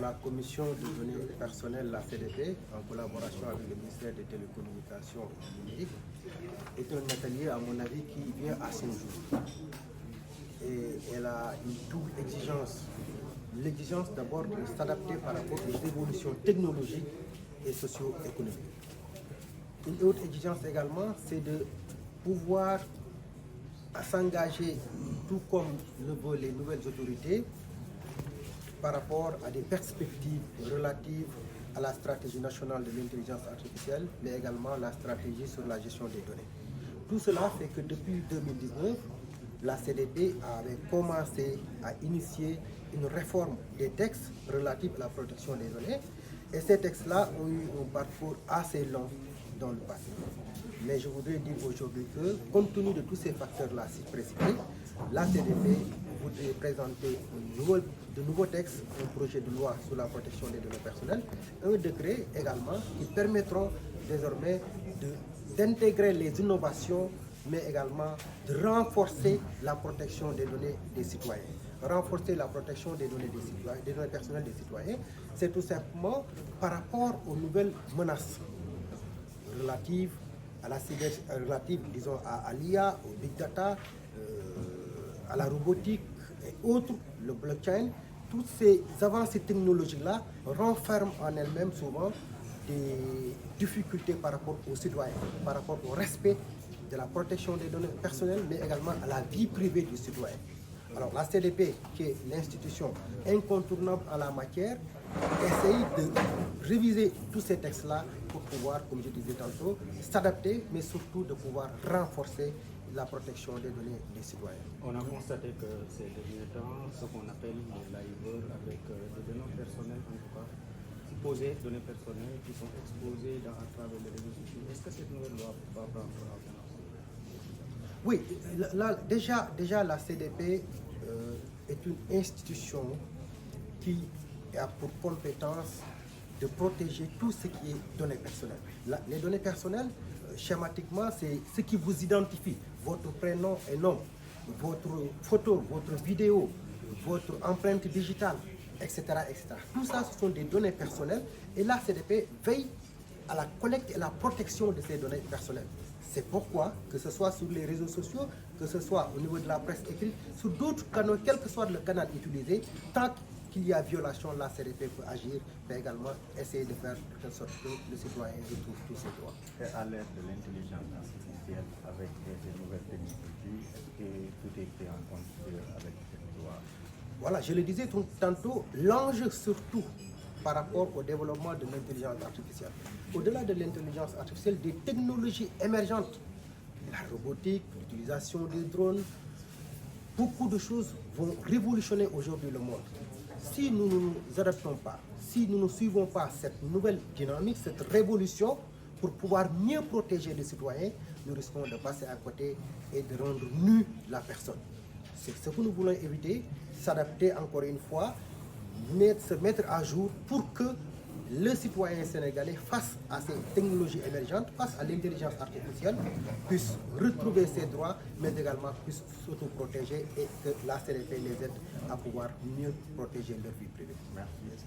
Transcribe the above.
la commission de données personnelles, la CDP, en collaboration avec le ministère des Télécommunications et du Numérique, est un atelier, à mon avis, qui vient à son jour. Et elle a une double exigence. L'exigence d'abord de s'adapter par rapport aux évolutions technologiques et socio-économiques. Une autre exigence également, c'est de pouvoir s'engager, tout comme le veulent les nouvelles autorités, par rapport à des perspectives relatives à la stratégie nationale de l'intelligence artificielle, mais également la stratégie sur la gestion des données. Tout cela fait que depuis 2019, la CDP avait commencé à initier une réforme des textes relatifs à la protection des données, et ces textes-là ont eu un parcours assez long dans le passé. Mais je voudrais dire aujourd'hui que, compte tenu de tous ces facteurs-là précités, la CDP voudrait présenter de nouveaux textes, un projet de loi sur la protection des données personnelles, un décret également qui permettront désormais d'intégrer les innovations, mais également de renforcer la protection des données des citoyens. Renforcer la protection des données des citoyens, des données personnelles des citoyens, c'est tout simplement par rapport aux nouvelles menaces relatives à la disons, à l'IA, au big data, à la robotique et autres, le blockchain. Toutes ces avancées technologiques-là renferment en elles-mêmes souvent des difficultés par rapport aux citoyens, par rapport au respect de la protection des données personnelles, mais également à la vie privée du citoyen. Alors la CDP, qui est l'institution incontournable en la matière, essaye de réviser tous ces textes-là pour pouvoir, comme je disais tantôt, s'adapter, mais surtout de pouvoir renforcer la protection des données des citoyens. On a constaté que ces derniers temps, ce qu'on appelle les liveurs avec des données personnelles, en tout cas, supposées données personnelles qui sont exposées à travers les réseaux sociaux. Est-ce que cette nouvelle loi va prendre en compte? Oui, là, déjà la CDP est une institution qui a pour compétence de protéger tout ce qui est données personnelles. Les données personnelles, schématiquement, c'est ce qui vous identifie, votre prénom et nom, votre photo, votre vidéo, votre empreinte digitale, etc., etc. Tout ça, ce sont des données personnelles et la CDP veille à la collecte et la protection de ces données personnelles. C'est pourquoi, que ce soit sur les réseaux sociaux, que ce soit au niveau de la presse écrite, sur d'autres canaux, quel que soit le canal utilisé, tant qu'il y a violation, la CDP peut agir, mais également essayer de faire de telle sorte que le citoyen retrouve tous ses droits. Et à l'ère de l'intelligence artificielle, avec ces nouvelles technologies, est-ce que tout est pris en compte avec cette loi? Voilà, je le disais tantôt, l'enjeu surtout par rapport au développement de l'intelligence artificielle. Au-delà de l'intelligence artificielle, des technologies émergentes, la robotique, l'utilisation des drones, beaucoup de choses vont révolutionner aujourd'hui le monde. Si nous ne nous adaptons pas, si nous ne suivons pas cette nouvelle dynamique, cette révolution, pour pouvoir mieux protéger les citoyens, nous risquons de passer à côté et de rendre nue la personne. C'est ce que nous voulons éviter, s'adapter encore une fois, se mettre à jour pour que le citoyen sénégalais, face à ces technologies émergentes, face à l'intelligence artificielle, puisse retrouver ses droits, mais également puisse s'auto-protéger et que la CDP les aide à pouvoir mieux protéger leur vie privée. Merci.